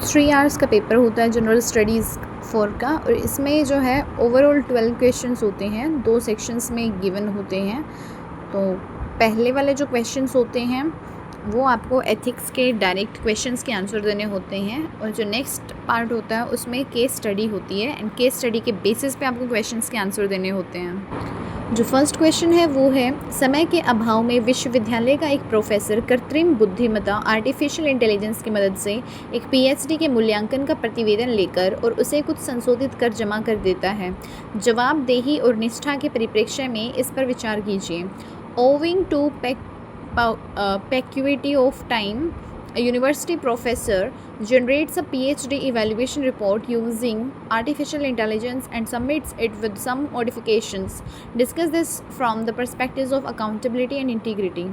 3 hours का paper होता है जनरल स्टडीज़ 4 का, और इसमें जो है ओवरऑल 12 क्वेश्चंस होते हैं, 2 सेक्शंस में गिवन होते हैं। तो पहले वाले जो क्वेश्चंस होते हैं वो आपको एथिक्स के डायरेक्ट क्वेश्चंस के आंसर देने होते हैं, और जो नेक्स्ट पार्ट होता है उसमें केस स्टडी होती है, एंड केस स्टडी के बेसिस पे आपको क्वेश्चंस के आंसर देने होते हैं। जो फर्स्ट क्वेश्चन है वो है, समय के अभाव में विश्वविद्यालय का एक प्रोफेसर कृत्रिम बुद्धिमत्ता आर्टिफिशियल इंटेलिजेंस की मदद से एक पीएचडी के मूल्यांकन का प्रतिवेदन लेकर और उसे कुछ संशोधित कर जमा कर देता है। जवाबदेही और निष्ठा के परिप्रेक्ष्य में इस पर विचार कीजिए। Owing to peculiarity of time, a university professor generates a PhD evaluation report using artificial intelligence and submits it with some modifications. Discuss this from the perspectives of accountability and integrity.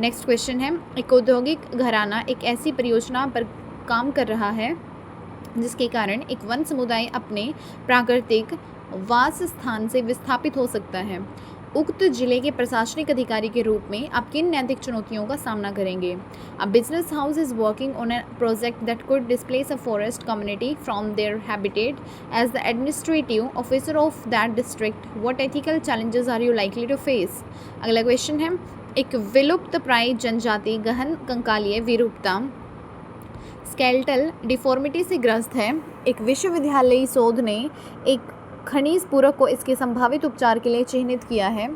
Next question है, एक औद्योगिक घराना एक ऐसी परियोजना पर काम कर रहा है जिसके कारण एक वन समुदाय अपने प्राकृतिक वास स्थान से विस्थापित हो सकता है। उक्त जिले के प्रशासनिक अधिकारी के रूप में आप किन नैतिक चुनौतियों का सामना करेंगे? A business house is working on a project that could displace a forest community from their habitat as the administrative officer of that district, what ethical challenges are you likely to face? अगला question है, एक विलुप्त प्राय जनजाति गहन कंकालीय विरूपता skeletal deformity से ग्रस्त है। एक विश्वविद्यालयी शोध ने एक खनिज पूरक को इसके संभावित उपचार के लिए चिन्हित किया है,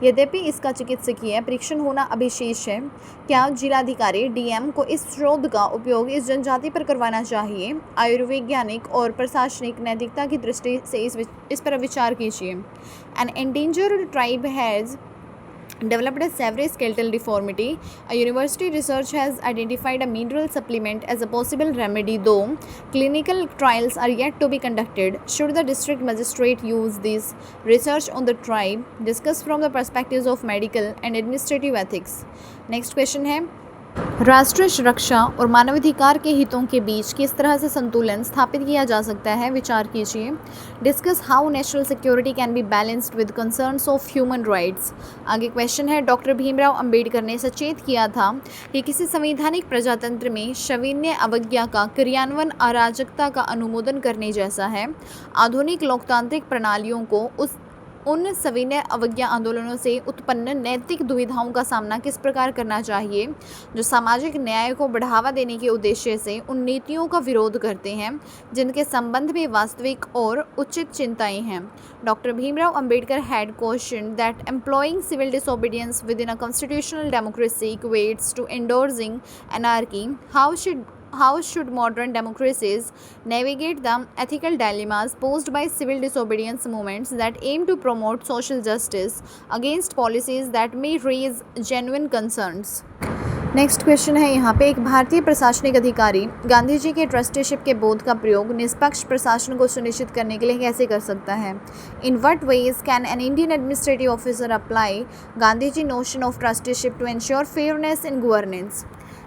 यद्यपि इसका चिकित्सकीय परीक्षण होना अभी शेष है। क्या जिलाधिकारी डीएम को इस शोध का उपयोग इस जनजाति पर करवाना चाहिए? आयुर्वैज्ञानिक और प्रशासनिक नैतिकता की दृष्टि से इस पर विचार कीजिए। An endangered tribe has developed a severe skeletal deformity. A university research has identified a mineral supplement as a possible remedy, though clinical trials are yet to be conducted. Should the district magistrate use this research on the tribe? Discuss from the perspectives of medical and administrative ethics. Next question है, राष्ट्रीय सुरक्षा और मानवाधिकार के हितों के बीच किस तरह से संतुलन स्थापित किया जा सकता है? विचार कीजिए। Discuss how national security can be balanced with concerns of human rights. आगे क्वेश्चन है, डॉक्टर भीमराव अंबेडकर ने सचेत किया था कि किसी संवैधानिक प्रजातंत्र में सविनय अवज्ञा का क्रियान्वयन अराजकता का अनुमोदन करने जैसा है। आधुनिक लोकतांत्रिक प्रणालियों को उन सविनय अवज्ञा आंदोलनों से उत्पन्न नैतिक दुविधाओं का सामना किस प्रकार करना चाहिए जो सामाजिक न्याय को बढ़ावा देने के उद्देश्य से उन नीतियों का विरोध करते हैं जिनके संबंध में वास्तविक और उचित चिंताएं हैं? Doctor Bhimrao Ambedkar had questioned that employing civil disobedience within a constitutional democracy equates to endorsing anarchy. How should modern democracies navigate the ethical dilemmas posed by civil disobedience movements that aim to promote social justice against policies that may raise genuine concerns? Next question है यहाँ पे, एक भारतीय प्रशासनिक अधिकारी गांधी जी के trusteeship के बोध का प्रयोग निष्पक्ष प्रशासन को सुनिश्चित करने के लिए कैसे कर सकता है? In what ways can an Indian administrative officer apply Gandhi ji notion of trusteeship to ensure fairness in governance?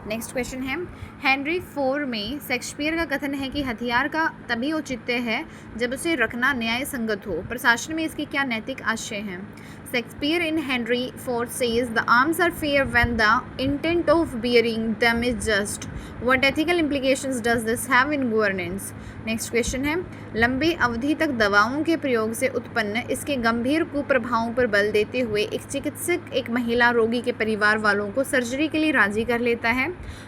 Next question है, हेनरी IV में शेक्सपियर का कथन है कि हथियार का तभी औचित्य है जब उसे रखना न्याय संगत हो। प्रशासन में इसके क्या नैतिक आशय हैं? Shakespeare in Henry IV says the arms are fair when the intent of bearing them is just. What ethical implications does this have in governance? Next question है, लंबी अवधि तक दवाओं के प्रयोग से उत्पन्न इसके गंभीर कुप्रभावों पर बल देते हुए एक चिकित्सक एक महिला रोगी के परिवार वालों को सर्जरी के लिए राजी कर लेता है।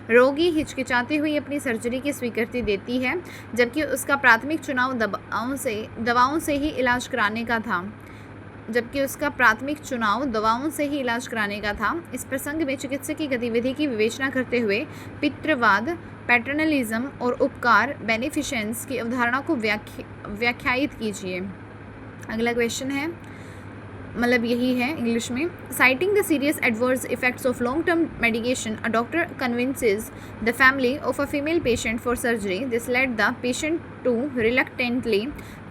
रोगी हिचकिचाती हुई अपनी सर्जरी की स्वीकृति देती है जबकि उसका प्राथमिक चुनाव दवाओं से ही इलाज कराने का था। इस प्रसंग में चिकित्सक की गतिविधि की विवेचना करते हुए पितृवाद, पैटर्नलिज्म और उपकार बेनिफिशेंस की अवधारणा को व्याख्यायित कीजिए। अगला क्वेश्चन है, मतलब यही है इंग्लिश में, citing the serious adverse effects of long term medication a doctor convinces the family of a female patient for surgery. This led the patient to reluctantly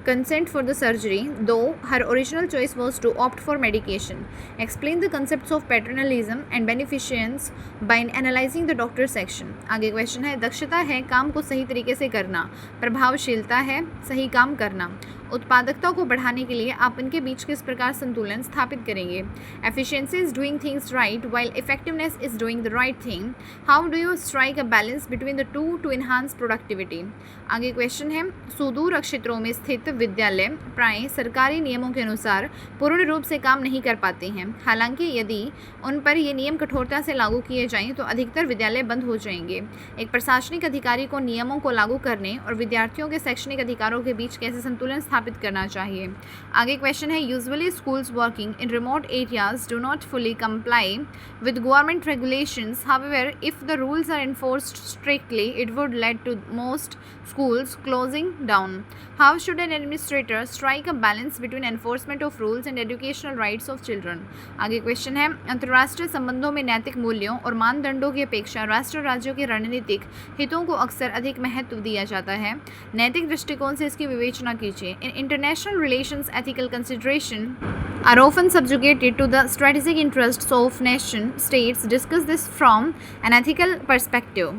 consent for the surgery, though her original choice was to opt for medication. Explain the concepts of paternalism and beneficence by analyzing the doctor section. आगे question है, दक्षता है काम को सही तरीके से करना, प्रभावशीलता है सही काम करना, उत्पादकता को बढ़ाने के लिए आप इनके बीच किस प्रकार संतुलन स्थापित करेंगे? Efficiency is doing things right while effectiveness is doing the right thing. How do you strike a balance between the two to enhance productivity? आगे क्वेश्चन है, सुदूर क्षेत्रों में स्थित विद्यालय प्राय सरकारी नियमों के अनुसार पूर्ण रूप से काम नहीं कर पाते हैं। हालांकि यदि उन पर ये नियम कठोरता से लागू किए जाएं तो अधिकतर विद्यालय बंद हो जाएंगे। एक प्रशासनिक अधिकारी को नियमों को लागू करने और विद्यार्थियों के शैक्षणिक अधिकारों के बीच कैसे संतुलन स्थापित करना चाहिए? आगे क्वेश्चन है, usually schools working in remote areas do not fully comply with government regulations. However, if the rules are enforced strictly, it would lead to most schools closing down. How should an administrator strike a balance between enforcement of rules and educational rights of children? आगे question है, अंतर्राष्ट्रीय संबंधों में नैतिक मूल्यों और मानदंडों की अपेक्षा राष्ट्र राज्यों के रणनीतिक हितों को अक्सर अधिक महत्व दिया जाता है। नैतिक दृष्टिकोण से इसकी विवेचना कीजिए। In international relations, ethical consideration are often subjugated to the strategic interests of nation states. Discuss this from an ethical perspective.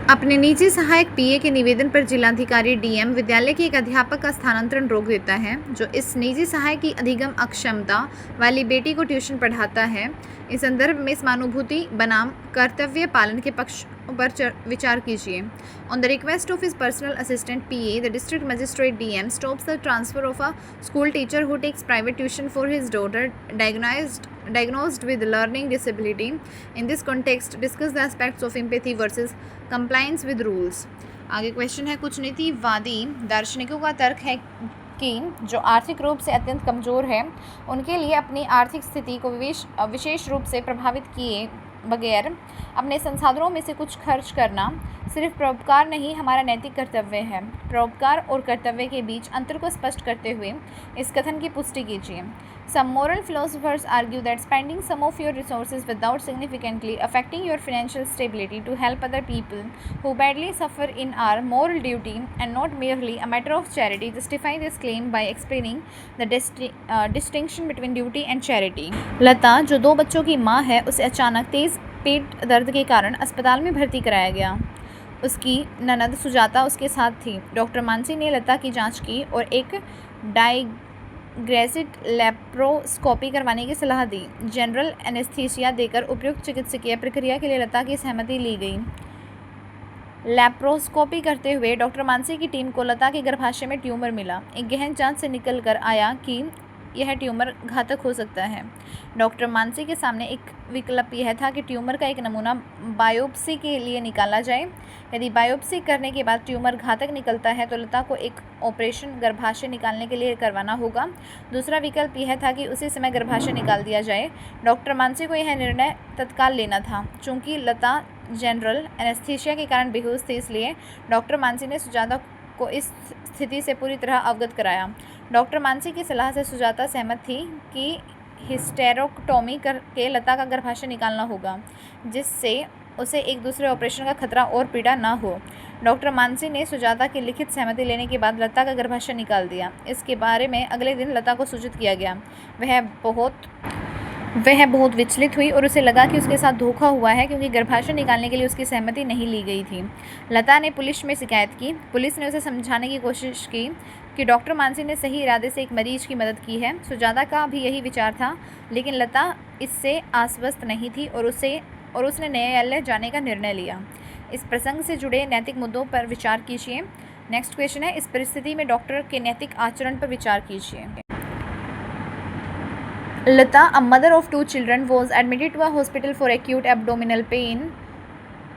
अपने निजी सहायक पीए के निवेदन पर जिलाधिकारी डीएम विद्यालय के एक अध्यापक का स्थानांतरण रोक देता है जो इस निजी सहायक की अधिगम अक्षमता वाली बेटी को ट्यूशन पढ़ाता है। इस संदर्भ में समानुभूति बनाम कर्तव्य पालन के पक्ष पर विचार कीजिए। On the request of his personal assistant PA, the district magistrate DM stops the transfer of a school teacher who takes private tuition for his daughter diagnosed with learning disability. In this context, discuss the aspects of empathy versus compliance with rules. आगे question है, कुछ नीतिवादी दार्शनिकों का तर्क है कि जो आर्थिक रूप से अत्यंत कमज़ोर है उनके लिए अपनी आर्थिक स्थिति को विशेष रूप से प्रभावित किए बगैर अपने संसाधनों में से कुछ खर्च करना सिर्फ परोपकार नहीं हमारा नैतिक कर्तव्य है। परोपकार और कर्तव्य के बीच अंतर को स्पष्ट करते हुए इस कथन की पुष्टि कीजिए। Some moral philosophers argue that spending some of your resources without significantly affecting your financial stability to help other people who badly suffer in our moral duty and not merely a matter of charity. Justify this claim by explaining the distinction between duty and charity. लता जो 2 बच्चों की माँ है उसे अचानक तेज़ पेट दर्द के कारण अस्पताल में भर्ती कराया गया। उसकी ननद सुजाता उसके साथ थी। डॉक्टर मानसी ने लता की जांच की और एक डाइग्रेसिड लेप्रोस्कोपी करवाने की सलाह दी। जनरल एनेस्थीसिया देकर उपयुक्त चिकित्सकीय प्रक्रिया के लिए लता की सहमति ली गई। लेप्रोस्कोपी करते हुए डॉक्टर मानसी की टीम को लता के गर्भाशय में ट्यूमर मिला। एक गहन जांच से निकल कर आया कि यह ट्यूमर घातक हो सकता है। डॉक्टर मानसी के सामने एक विकल्प यह था कि ट्यूमर का एक नमूना बायोप्सी के लिए निकाला जाए। यदि बायोप्सी करने के बाद ट्यूमर घातक निकलता है तो लता को एक ऑपरेशन गर्भाशय निकालने के लिए करवाना होगा। दूसरा विकल्प यह था कि उसी समय गर्भाशय निकाल दिया जाए। डॉक्टर मानसी को यह निर्णय तत्काल लेना था। चूँकि लता जनरल एनेस्थीसिया के कारण बेहोश थी, इसलिए डॉक्टर मानसी ने सुजाता को इस स्थिति से पूरी तरह अवगत कराया। डॉक्टर मानसी की सलाह से सुजाता सहमत थी कि हिस्टेरोक्टोमी करके लता का गर्भाशय निकालना होगा, जिससे उसे एक दूसरे ऑपरेशन का खतरा और पीड़ा ना हो। डॉक्टर मानसी ने सुजाता की लिखित सहमति लेने के बाद लता का गर्भाशय निकाल दिया। इसके बारे में अगले दिन लता को सूचित किया गया। वह बहुत विचलित हुई और उसे लगा कि उसके साथ धोखा हुआ है, क्योंकि गर्भाशय निकालने के लिए उसकी सहमति नहीं ली गई थी। लता ने पुलिस में शिकायत की। पुलिस ने उसे समझाने की कोशिश की कि डॉक्टर मानसी ने सही इरादे से एक मरीज की मदद की है। सुजाता का भी यही विचार था, लेकिन लता इससे आश्वस्त नहीं थी और उसने न्यायालय जाने का निर्णय लिया। इस प्रसंग से जुड़े नैतिक मुद्दों पर विचार कीजिए। नेक्स्ट क्वेश्चन है, इस परिस्थिति में डॉक्टर के नैतिक आचरण पर विचार कीजिए। Lata, a mother of 2 children, was admitted to a hospital for acute abdominal pain.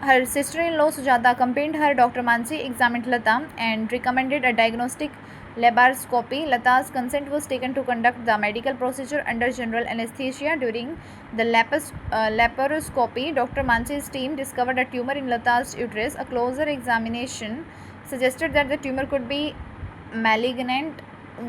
Her sister-in-law Sujata accompanied her. Dr. Mansi examined Lata and recommended a diagnostic laparoscopy. Lata's consent was taken to conduct the medical procedure under general anesthesia. During the laparoscopy, Dr. Mansi's team discovered a tumor in Lata's uterus. A closer examination suggested that the tumor could be malignant.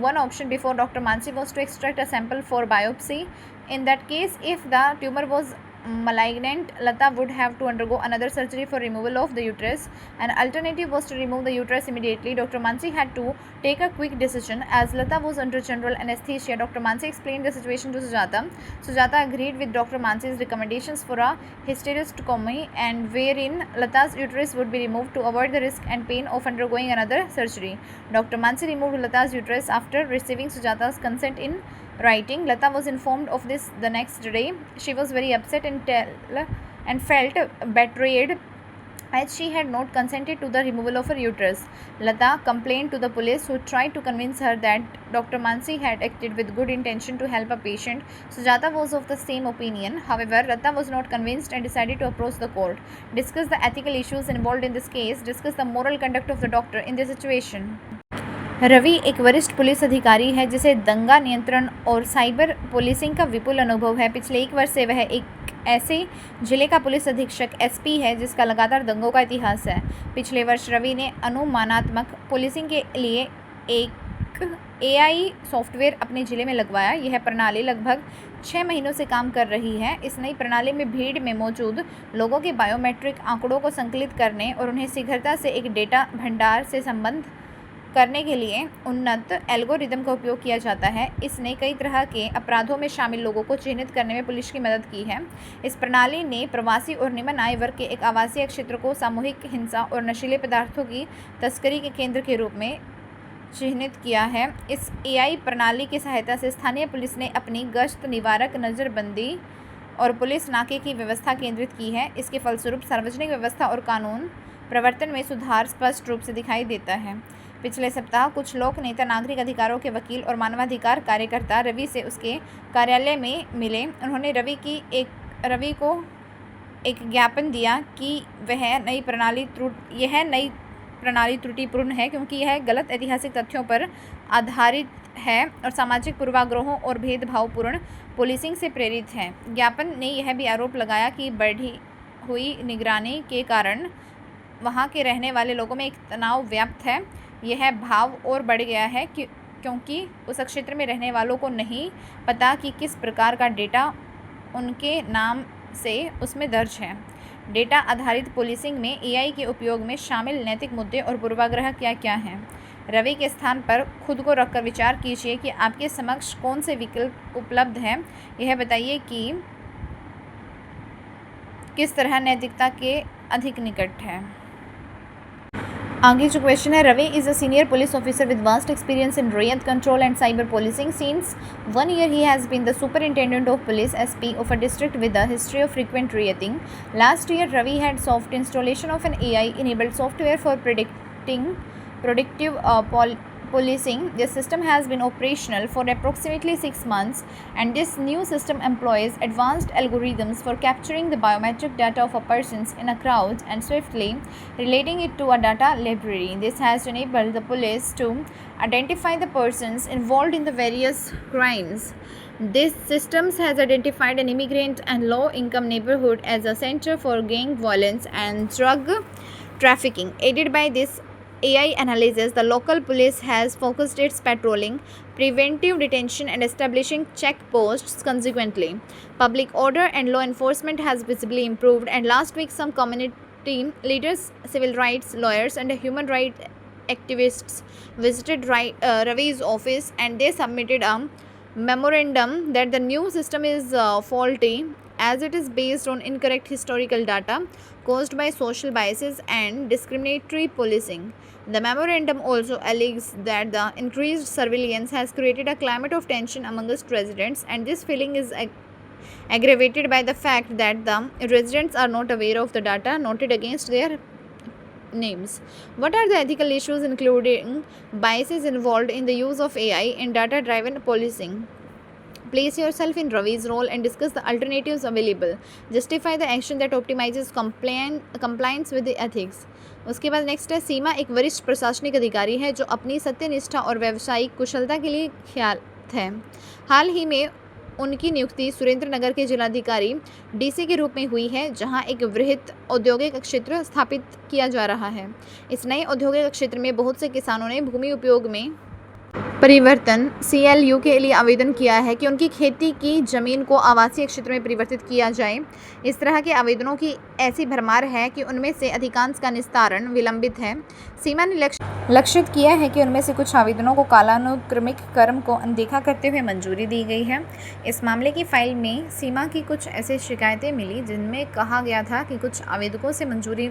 One option before Dr. Mansi was to extract a sample for biopsy. In that case, if the tumor was malignant, Lata would have to undergo another surgery for removal of the uterus. An alternative was to remove the uterus immediately. Dr. Mansi had to take a quick decision as Lata was under general anesthesia. Dr. Mansi explained the situation to Sujata. Sujata agreed with Dr. Mansi's recommendations for a hysterectomy, and wherein Lata's uterus would be removed to avoid the risk and pain of undergoing another surgery. Dr. Mansi removed Lata's uterus after receiving Sujata's consent in writing. Lata was informed of this the next day. She was very upset and felt betrayed as she had not consented to the removal of her uterus. Lata complained to the police, who tried to convince her that Dr. Mansi had acted with good intention to help a patient. Sujata was of the same opinion. However, Lata was not convinced and decided to approach the court, discuss the ethical issues involved in this case, discuss the moral conduct of the doctor in this situation. Ravi एक वरिष्ठ police अधिकारी है जिसे दंगा नियंत्रण और cyber policing का विपुल अनुभव है। पिछले 1 वर्ष से वह एक ऐसे जिले का पुलिस अधीक्षक एसपी है जिसका लगातार दंगों का इतिहास है। पिछले वर्ष रवि ने अनुमानात्मक पुलिसिंग के लिए एक एआई सॉफ्टवेयर अपने जिले में लगवाया। यह प्रणाली लगभग 6 महीनों से काम कर रही है। इस नई प्रणाली में भीड़ में मौजूद लोगों के बायोमेट्रिक आंकड़ों को संकलित करने और उन्हें शीघ्रता से एक डेटा भंडार से संबंध करने के लिए उन्नत एल्गोरिदम का उपयोग किया जाता है। इसने कई तरह के अपराधों में शामिल लोगों को चिन्हित करने में पुलिस की मदद की है। इस प्रणाली ने प्रवासी और निम्न आय वर्ग के एक आवासीय क्षेत्र को सामूहिक हिंसा और नशीले पदार्थों की तस्करी के केंद्र के रूप में चिन्हित किया है। इस एआई प्रणाली की सहायता से स्थानीय पुलिस ने अपनी गश्त निवारक नज़रबंदी और पुलिस नाके की व्यवस्था केंद्रित की है। इसके फलस्वरूप सार्वजनिक व्यवस्था और कानून प्रवर्तन में सुधार स्पष्ट रूप से दिखाई देता है। पिछले सप्ताह कुछ लोक नेता, नागरिक अधिकारों के वकील और मानवाधिकार कार्यकर्ता रवि से उसके कार्यालय में मिले। उन्होंने रवि को एक ज्ञापन दिया कि यह नई प्रणाली त्रुटिपूर्ण है क्योंकि यह गलत ऐतिहासिक तथ्यों पर आधारित है और सामाजिक पूर्वाग्रहों और भेदभावपूर्ण पुलिसिंग से प्रेरित है। ज्ञापन ने यह भी आरोप लगाया कि बढ़ी हुई निगरानी के कारण वहां के रहने वाले लोगों में एक तनाव व्याप्त है। यह भाव और बढ़ गया है क्योंकि उस क्षेत्र में रहने वालों को नहीं पता कि किस प्रकार का डेटा उनके नाम से उसमें दर्ज है। डेटा आधारित पुलिसिंग में एआई के उपयोग में शामिल नैतिक मुद्दे और पूर्वाग्रह क्या क्या हैं। रवि के स्थान पर खुद को रखकर विचार कीजिए कि आपके समक्ष कौन से विकल्प उपलब्ध हैं। यह बताइए कि किस तरह नैतिकता के अधिक निकट है। आगे जो क्वेश्चन है, Ravi is a senior police officer with vast experience in riot control and cyber policing. Since 1 year he has been the superintendent of police SP of a district with a history of frequent rioting. Last year Ravi had soft installation of an AI enabled software for predictive policing. This system has been operational for approximately 6 months, and this new system employs advanced algorithms for capturing the biometric data of a person in a crowd and swiftly relating it to a data library. This has enabled the police to identify the persons involved in the various crimes. This system has identified an immigrant and low-income neighborhood as a center for gang violence and drug trafficking. Aided by this AI analysis, the local police has focused its patrolling, preventive detention, and establishing checkposts. Consequently, public order and law enforcement has visibly improved. And last week, some community leaders, civil rights lawyers, and human rights activists visited Ravi's office, and they submitted a memorandum that the new system is faulty as it is based on incorrect historical data caused by social biases and discriminatory policing. The memorandum also alleges that the increased surveillance has created a climate of tension amongst residents, and this feeling is aggravated by the fact that the residents are not aware of the data noted against their names. What are the ethical issues, including biases involved in the use of AI in data-driven policing? Place yourself in Ravi's role and discuss the alternatives available. Justify the action that optimizes compliance with the ethics. उसके बाद next है, सीमा एक वरिष्ठ प्रशासनिक अधिकारी है जो अपनी सत्यनिष्ठा और व्यावसायिक कुशलता के लिए ख्यात है। हाल ही में उनकी नियुक्ति सुरेंद्र नगर के जिलाधिकारी डीसी के रूप में हुई है, जहां एक वृहद औद्योगिक क्षेत्र स्थापित किया जा रहा है। इस नए औद्योगिक क्षेत्र में बहुत से किसानों ने भूमि उपयोग में परिवर्तन CLU के लिए आवेदन किया है कि उनकी खेती की ज़मीन को आवासीय क्षेत्र में परिवर्तित किया जाए। इस तरह के आवेदनों की ऐसी भरमार है कि उनमें से अधिकांश का निस्तारण विलंबित है। सीमा ने लक्षित किया है कि उनमें से कुछ आवेदनों को कालानुक्रमिक क्रम को अनदेखा करते हुए मंजूरी दी गई है। इस मामले की फाइल में सीमा की कुछ ऐसी शिकायतें मिली जिनमें कहा गया था कि कुछ आवेदकों से मंजूरी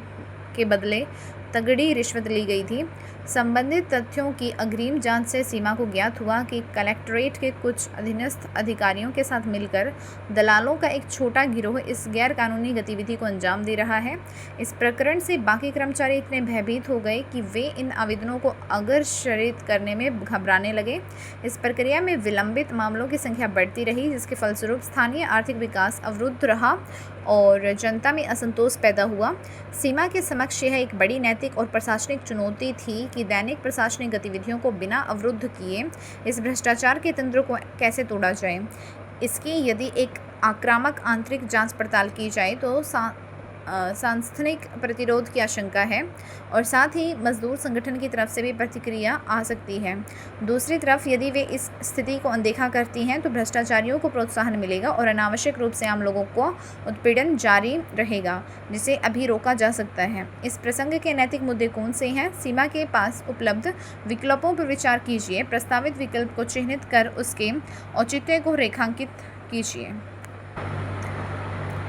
के बदले तगड़ी रिश्वत ली गई थी। संबंधित तथ्यों की अग्रिम जांच से सीमा को ज्ञात हुआ कि कलेक्ट्रेट के कुछ अधीनस्थ अधिकारियों के साथ मिलकर दलालों का एक छोटा गिरोह इस गैरकानूनी गतिविधि को अंजाम दे रहा है। इस प्रकरण से बाकी कर्मचारी इतने भयभीत हो गए कि वे इन आवेदनों को अग्रसरित करने में घबराने लगे। इस प्रक्रिया में विलंबित मामलों की संख्या बढ़ती रही, जिसके फलस्वरूप स्थानीय आर्थिक विकास अवरुद्ध रहा और जनता में असंतोष पैदा हुआ। सीमा के समक्ष यह एक बड़ी नैतिक और प्रशासनिक चुनौती थी कि दैनिक प्रशासनिक गतिविधियों को बिना अवरुद्ध किए इस भ्रष्टाचार के तंत्र को कैसे तोड़ा जाए। इसकी यदि एक आक्रामक आंतरिक जांच पड़ताल की जाए तो सांस्थानिक प्रतिरोध की आशंका है और साथ ही मजदूर संगठन की तरफ से भी प्रतिक्रिया आ सकती है। दूसरी तरफ यदि वे इस स्थिति को अनदेखा करती हैं तो भ्रष्टाचारियों को प्रोत्साहन मिलेगा और अनावश्यक रूप से आम लोगों को उत्पीड़न जारी रहेगा, जिसे अभी रोका जा सकता है। इस प्रसंग के नैतिक मुद्दे कौन से हैं? सीमा के पास उपलब्ध विकल्पों पर विचार कीजिए। प्रस्तावित विकल्प को चिह्नित कर उसके औचित्य को रेखांकित कीजिए।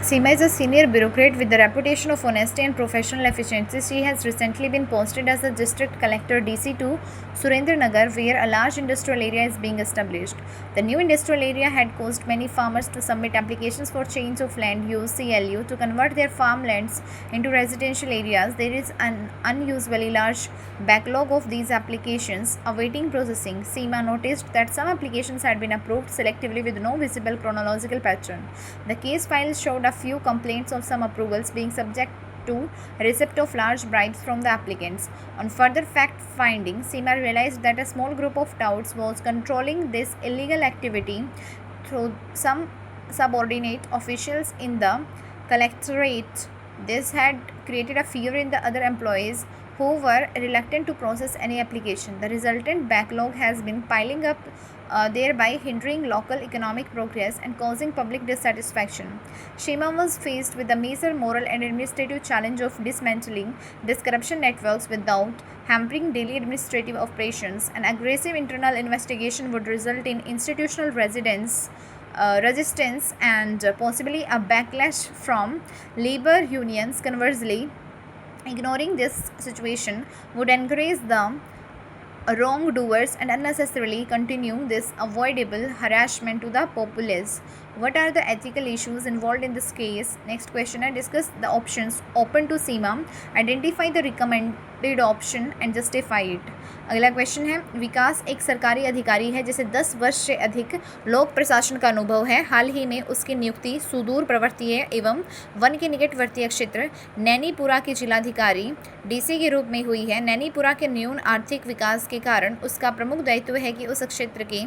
Seema is a senior bureaucrat with the reputation of honesty and professional efficiency. She has recently been posted as the District Collector DC to Surendranagar, where a large industrial area is being established. The new industrial area had caused many farmers to submit applications for change of land use (CLU) to convert their farmlands into residential areas. There is an unusually large backlog of these applications awaiting processing. Seema noticed that some applications had been approved selectively with no visible chronological pattern. The case files showed a few complaints of some approvals being subject to receipt of large bribes from the applicants. On further fact-finding, Seema realized that a small group of touts was controlling this illegal activity through some subordinate officials in the collectorate. This had created a fear in the other employees who were reluctant to process any application. The resultant backlog has been piling up, thereby hindering local economic progress and causing public dissatisfaction. Seema was faced with the major moral and administrative challenge of dismantling these corruption networks without hampering daily administrative operations. An aggressive internal investigation would result in institutional resistance and possibly a backlash from labor unions. Conversely, ignoring this situation would encourage the wrongdoers and unnecessarily continue this avoidable harassment to the populace. What are the ethical issues involved in this case? Next question, I discuss the options open to Seema, identify the recommended option and justify it. अगला question है, विकास एक सरकारी अधिकारी है जिसे 10 वर्ष से अधिक लोक प्रशासन का अनुभव है। हाल ही में उसकी नियुक्ति सुदूर पर्वतीय एवं वन के निकटवर्तीय क्षेत्र नैनीपुरा के जिलाधिकारी DC के रूप में हुई है। नैनीपुरा के न्यून आर्थिक विकास के कारण उसका प्रमुख दायित्व है कि उस क्षेत्र के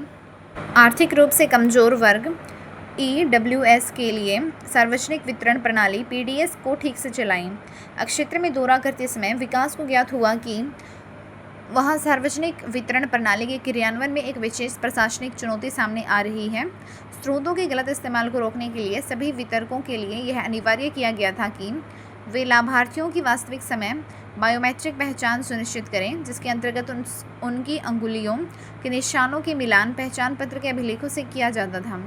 आर्थिक रूप से कमजोर वर्ग EWS के लिए सार्वजनिक वितरण प्रणाली PDS को ठीक से चलाएं। क्षेत्र में दौरा करते समय विकास को ज्ञात हुआ कि वहाँ सार्वजनिक वितरण प्रणाली के क्रियान्वयन में एक विशेष प्रशासनिक चुनौती सामने आ रही है। स्रोतों के गलत इस्तेमाल को रोकने के लिए सभी वितरकों के लिए यह अनिवार्य किया गया था कि वे लाभार्थियों की वास्तविक समय बायोमेट्रिक पहचान सुनिश्चित करें, जिसके अंतर्गत उनकी अंगुलियों के निशानों के मिलान पहचान पत्र के अभिलेखों से किया जाता था।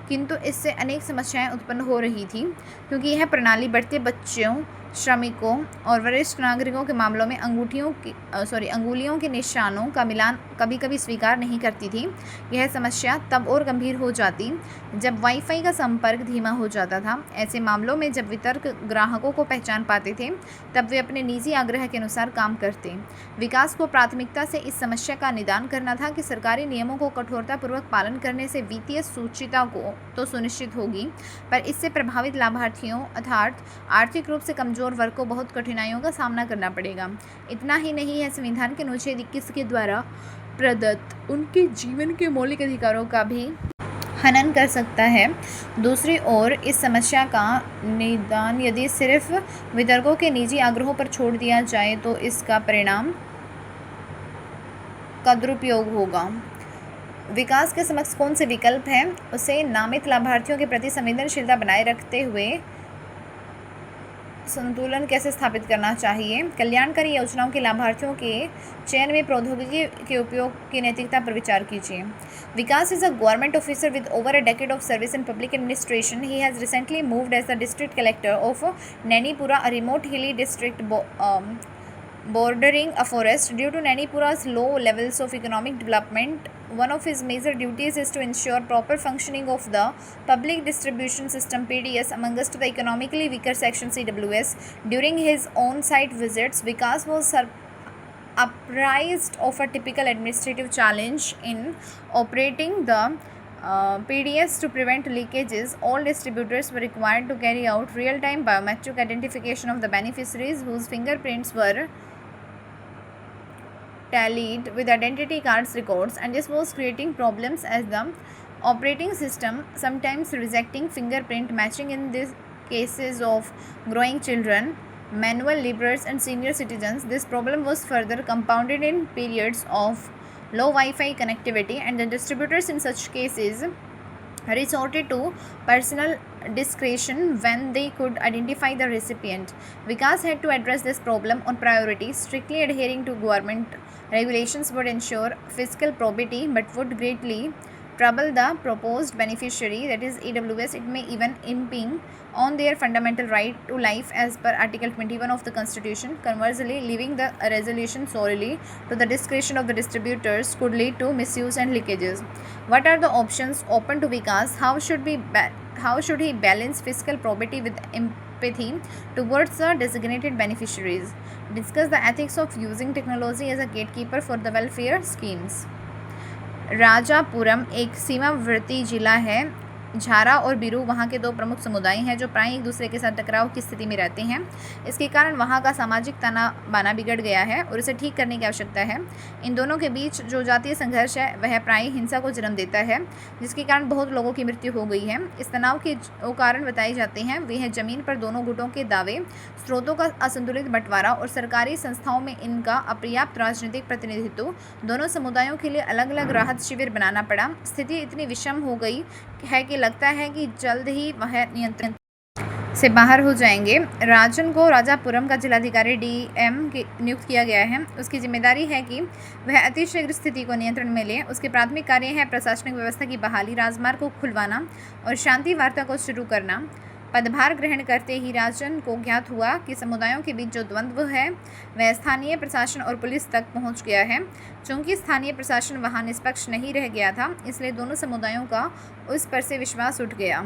किंतु इससे अनेक समस्याएं उत्पन्न हो रही थी, क्योंकि यह प्रणाली बढ़ते बच्चों, श्रमिकों और वरिष्ठ नागरिकों के मामलों में अंगुलियों के निशानों का मिलान कभी कभी स्वीकार नहीं करती थी। यह समस्या तब और गंभीर हो जाती जब वाईफाई का संपर्क धीमा हो जाता था। ऐसे मामलों में जब वितरक ग्राहकों को पहचान पाते थे, तब वे अपने निजी आग्रह के अनुसार काम करते। विकास को प्राथमिकता से इस समस्या का निदान करना था कि सरकारी नियमों को कठोरतापूर्वक पालन करने से वित्तीय सुचिता को तो सुनिश्चित होगी, पर इससे प्रभावित लाभार्थियों अर्थात आर्थिक रूप से कमजोर वर्ग को बहुत कठिनाइयों का सामना करना पड़ेगा। इतना ही नहीं है, संविधान के अनुच्छेद 21 के द्वारा प्रदत्त उनके जीवन के मौलिक अधिकारों का भी हनन कर सकता है। दूसरी ओर इस समस्या का निदान यदि सिर्फ वितरकों के निजी आग्रहों पर छोड़ दिया जाए तो इसका परिणाम का दुरुपयोग होगा। विकास के समक्ष कौन से विकल्प हैं? उसे नामित लाभार्थियों के प्रति संवेदनशीलता बनाए रखते हुए संतुलन कैसे स्थापित करना चाहिए? कल्याणकारी योजनाओं के लाभार्थियों के चयन में प्रौद्योगिकी के उपयोग की नैतिकता पर विचार कीजिए। Vikas is a government officer with over a decade of service in public administration. He has recently moved as the district collector of Nainipura, a remote hilly district bordering a forest. Due to Nainipura's low levels of economic development, one of his major duties is to ensure proper functioning of the public distribution system (PDS) amongst the economically weaker section (CWS). During his on-site visits, Vikas was apprised of a typical administrative challenge in operating the PDS. To prevent leakages, all distributors were required to carry out real-time biometric identification of the beneficiaries whose fingerprints were tallied with identity cards records, and this was creating problems as the operating system sometimes rejecting fingerprint matching in these cases of growing children, manual laborers and senior citizens. This problem was further compounded in periods of low Wi-Fi connectivity, and the distributors in such cases resorted to personal discretion when they could identify the recipient. Vikas had to address this problem on priority. Strictly adhering to government regulations would ensure fiscal probity but would greatly trouble the proposed beneficiary, that is AWS. It may even impinge on their fundamental right to life as per Article 21 of the Constitution. Conversely, leaving the resolution solely to the discretion of the distributors could lead to misuse and leakages. What are the options open to Vikas? How should he balance fiscal probity with empathy towards the designated beneficiaries? Discuss the ethics of using technology as a gatekeeper for the welfare schemes. Rajapuram एक सीमावर्ती जिला है। झारा और बिरू वहाँ के दो प्रमुख समुदाय हैं जो प्राय एक दूसरे के साथ टकराव की स्थिति में रहते हैं। इसके कारण वहाँ का सामाजिक ताना बाना बिगड़ गया है और उसे ठीक करने की आवश्यकता है। इन दोनों के बीच जो जातीय संघर्ष है वह प्राय हिंसा को जन्म देता है, जिसके कारण बहुत लोगों की मृत्यु हो गई है। इस तनाव के जो कारण बताए जाते हैं वे हैं जमीन पर दोनों गुटों के दावे, स्रोतों का असंतुलित बंटवारा और सरकारी संस्थाओं में इनका अपर्याप्त राजनीतिक प्रतिनिधित्व। दोनों समुदायों के लिए अलग अलग राहत शिविर बनाना पड़ा। स्थिति इतनी विषम हो गई है कि लगता है कि जल्द ही वह नियंत्रण से बाहर हो जाएंगे। राजन को राजापुरम का जिलाधिकारी डीएम नियुक्त किया गया है। उसकी जिम्मेदारी है कि वह अतिशीघ्र स्थिति को नियंत्रण में ले। उसके प्राथमिक कार्य है प्रशासनिक व्यवस्था की बहाली, राजमार्ग को खुलवाना और शांति वार्ता को शुरू करना। पदभार ग्रहण करते ही राजन को ज्ञात हुआ कि समुदायों के बीच जो द्वंद्व है वह स्थानीय प्रशासन और पुलिस तक पहुंच गया है। चूँकि स्थानीय प्रशासन वहां निष्पक्ष नहीं रह गया था, इसलिए दोनों समुदायों का उस पर से विश्वास उठ गया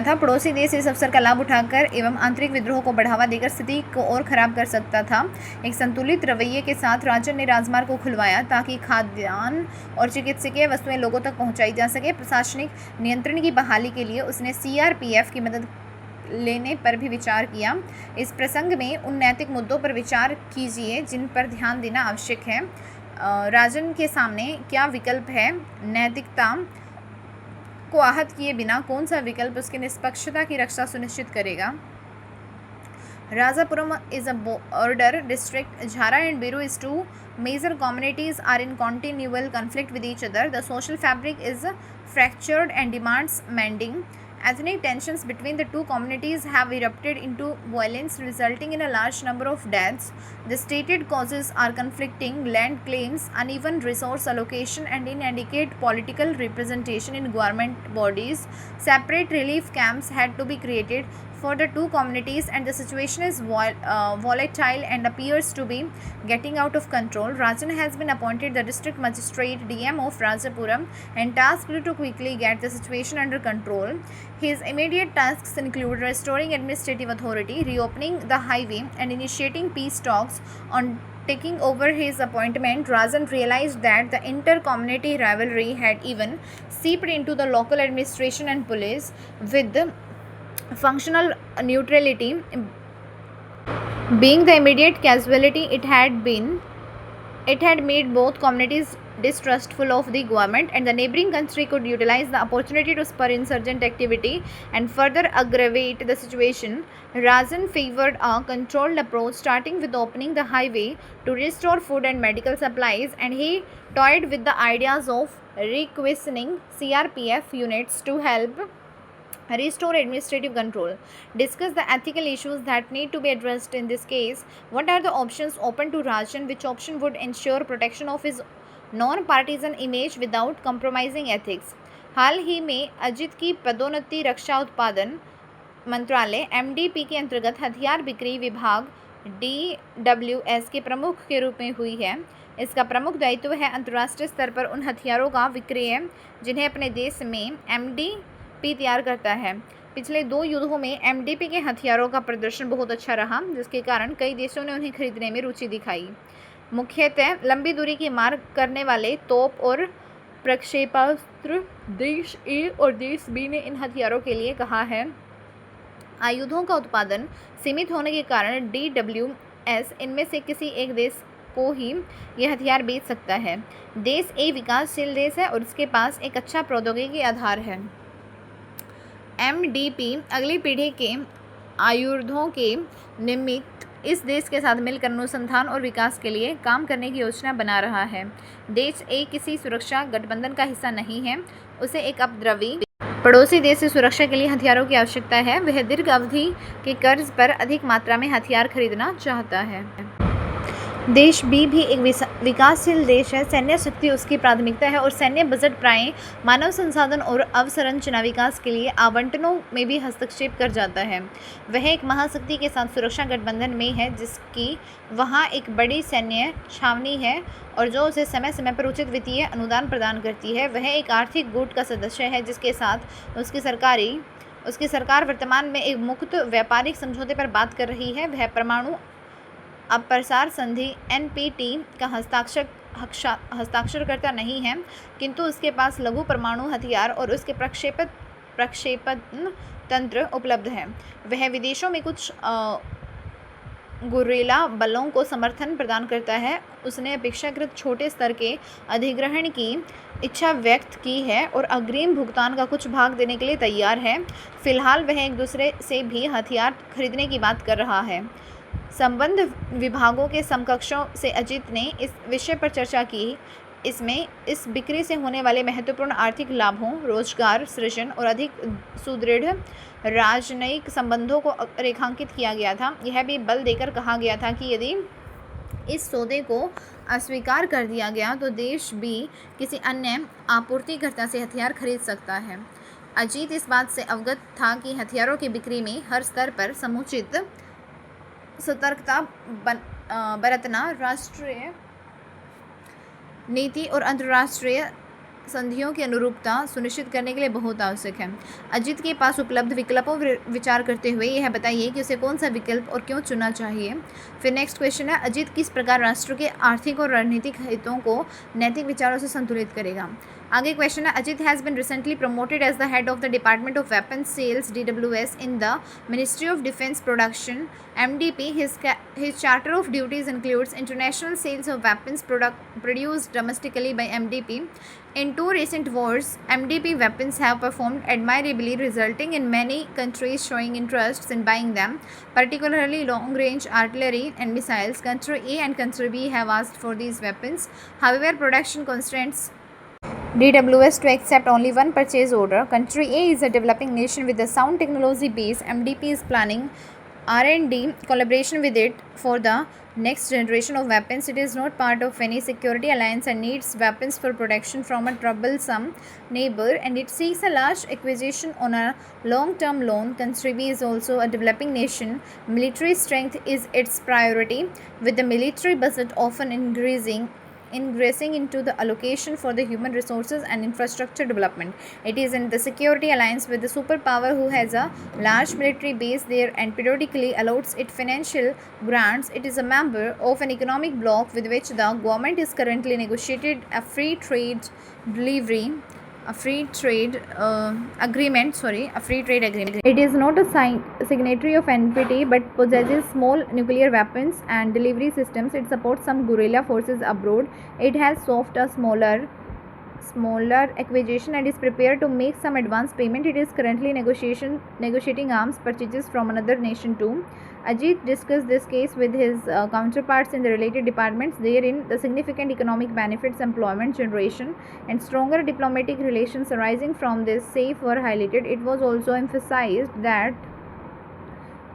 था। पड़ोसी देश इस अवसर का लाभ उठाकर एवं आंतरिक विद्रोह को बढ़ावा देकर स्थिति को और ख़राब कर सकता था। एक संतुलित रवैये के साथ राजन ने राजमार्ग को खुलवाया ताकि खाद्यान्न और चिकित्सकीय वस्तुएं लोगों तक पहुंचाई जा सके। प्रशासनिक नियंत्रण की बहाली के लिए उसने सीआरपीएफ की मदद लेने पर भी विचार किया। इस प्रसंग में उन नैतिक मुद्दों पर विचार कीजिए जिन पर ध्यान देना आवश्यक है। राजन के सामने क्या विकल्प है? नैतिकता को आहत किए बिना कौन सा विकल्प उसकी निष्पक्षता की रक्षा सुनिश्चित करेगा? Rajapuram is a border district. Jhara and Biru is two major communities are in continual conflict with each other. The social fabric is fractured and demands mending. Ethnic tensions between the two communities have erupted into violence, resulting in a large number of deaths. The stated causes are conflicting land claims, uneven resource allocation, and inadequate political representation in government bodies. Separate relief camps had to be created for the two communities, and the situation is volatile and appears to be getting out of control. Rajan has been appointed the district magistrate DM of Rajapuram and tasked to quickly get the situation under control. His immediate tasks include restoring administrative authority, reopening the highway, and initiating peace talks. On taking over his appointment, Rajan realized that the inter-community rivalry had even seeped into the local administration and police, with functional neutrality being the immediate casualty. It had been It had made both communities distrustful of the government, and the neighboring country could utilize the opportunity to spur insurgent activity and further aggravate the situation. Razan favored a controlled approach, starting with opening the highway to restore food and medical supplies, and he toyed with the ideas of requisitioning CRPF units to help restore administrative control. Discuss the ethical issues that need to be addressed in this case. What are the options open to Rajan? Which option would ensure protection of his non-partisan image without compromising ethics? हाल ही में अजित की पदोन्नति रक्षा उत्पादन मंत्रालय MDP के अंतर्गत हथियार बिक्री विभाग DWS के प्रमुख के रूप में हुई है। इसका प्रमुख दायित्व है अंतर्राष्ट्रीय स्तर पर उन हथियारों का विक्रय जिन्हें अपने देश में एमडीपी तैयार करता है। पिछले 2 युद्धों में एमडीपी के हथियारों का प्रदर्शन बहुत अच्छा रहा, जिसके कारण कई देशों ने उन्हें खरीदने में रुचि दिखाई। मुख्यतः लंबी दूरी की मार करने वाले तोप और प्रक्षेपास्त्र। देश ए और देश बी ने इन हथियारों के लिए कहा है। आयुधों का उत्पादन सीमित होने के कारण DWS इनमें से किसी एक देश को ही यह हथियार बेच सकता है। देश ए विकासशील देश है और इसके पास एक अच्छा प्रौद्योगिकी आधार है। एमडीपी अगली पीढ़ी के आयुधों के निमित्त इस देश के साथ मिलकर अनुसंधान और विकास के लिए काम करने की योजना बना रहा है। देश ए किसी सुरक्षा गठबंधन का हिस्सा नहीं है। उसे एक उपद्रवी पड़ोसी देश से सुरक्षा के लिए हथियारों की आवश्यकता है। वह दीर्घ अवधि के कर्ज पर अधिक मात्रा में हथियार खरीदना चाहता है। देश बी भी एक विकासशील देश है। सैन्य शक्ति उसकी प्राथमिकता है और सैन्य बजट प्रायः मानव संसाधन और अवसंरचना विकास के लिए आवंटनों में भी हस्तक्षेप कर जाता है। वह एक महाशक्ति के साथ सुरक्षा गठबंधन में है जिसकी वहाँ एक बड़ी सैन्य छावनी है और जो उसे समय समय पर उचित वित्तीय अनुदान प्रदान करती है। वह एक आर्थिक गुट का सदस्य है जिसके साथ उसकी सरकार वर्तमान में एक मुक्त व्यापारिक समझौते पर बात कर रही है। वह परमाणु अप्रसार संधि NPT का हस्ताक्षरकर्ता नहीं है, किंतु उसके पास लघु परमाणु हथियार और उसके प्रक्षेपण तंत्र उपलब्ध है। वह विदेशों में कुछ गुर्रिला बलों को समर्थन प्रदान करता है। उसने अपेक्षाकृत छोटे स्तर के अधिग्रहण की इच्छा व्यक्त की है और अग्रिम भुगतान का कुछ भाग देने के लिए तैयार है। फिलहाल वह एक दूसरे से भी हथियार खरीदने की बात कर रहा है। संबंध विभागों के समकक्षों से अजित ने इस विषय पर चर्चा की। इसमें इस बिक्री से होने वाले महत्वपूर्ण आर्थिक लाभों, रोजगार सृजन और अधिक सुदृढ़ राजनयिक संबंधों को रेखांकित किया गया था। यह भी बल देकर कहा गया था कि यदि इस सौदे को अस्वीकार कर दिया गया तो देश भी किसी अन्य आपूर्तिकर्ता से हथियार खरीद सकता है। अजीत इस बात से अवगत था कि हथियारों की बिक्री में हर स्तर पर समुचित सतर्कता बरतना राष्ट्रीय नीति और अंतर्राष्ट्रीय संधियों की अनुरूपता सुनिश्चित करने के लिए बहुत आवश्यक है। अजित के पास उपलब्ध विकल्पों पर विचार करते हुए यह बताइए कि उसे कौन सा विकल्प और क्यों चुनना चाहिए। फिर नेक्स्ट क्वेश्चन है, अजित किस प्रकार राष्ट्र के आर्थिक और रणनीतिक हितों को नैतिक विचारों से संतुलित करेगा। आगे क्वेश्चन है, Ajit has been recently promoted as the head of the department of weapons sales DWS in the Ministry of Defence Production MDP. His charter of duties includes international sales of weapons produced domestically by MDP. In 2 recent wars, MDP weapons have performed admirably, resulting in many countries showing interest in buying them, particularly long-range artillery and missiles. Country A and Country B have asked for these weapons. However, production constraints DWS to accept only one purchase order. Country A is a developing nation with a sound technology base. MDP is planning R&D collaboration with it for the next generation of weapons. It is not part of any security alliance and needs weapons for protection from a troublesome neighbor, and it seeks a large acquisition on a long-term loan. Country B is also a developing nation. Military strength is its priority, with the military budget often ingressing into the allocation for the human resources and infrastructure development. It is in the security alliance with the superpower who has a large military base there and periodically allows it financial grants. It is a member of an economic bloc with which the government is currently negotiated a free trade delivery a free trade agreement. A free trade agreement. It is not a signatory of NPT but possesses small nuclear weapons and delivery systems. It supports some guerrilla forces abroad. It has soft a smaller acquisition and is prepared to make some advance payment. It is currently negotiating arms purchases from another nation too. Ajit discussed this case with his counterparts in the related departments. Therein, the significant economic benefits, employment generation, and stronger diplomatic relations arising from this safe were highlighted. It was also emphasized that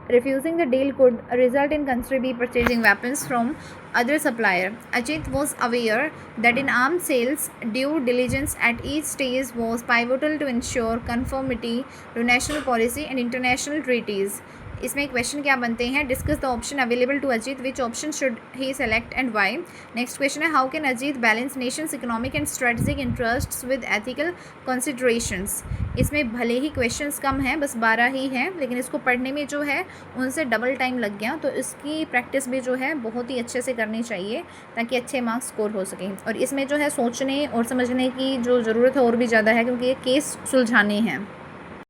refusing the deal could result in country B purchasing weapons from other supplier. Ajit was aware that in arms sales, due diligence at each stage was pivotal to ensure conformity to national policy and international treaties. इसमें question क्या बनते हैं? Discuss the option available to Ajit, which option should he select and why. Next question है, how can Ajit balance nations economic and strategic interests with ethical considerations. इसमें भले ही questions कम हैं, बस 12 ही हैं, लेकिन इसको पढ़ने में जो है उनसे डबल टाइम लग गया, तो इसकी प्रैक्टिस भी जो है बहुत ही अच्छे से करनी चाहिए ताकि अच्छे मार्क्स स्कोर हो सकें. और इसमें जो है सोचने और समझने की जो ज़रूरत है और भी ज़्यादा है, क्योंकि ये केस सुलझाने हैं.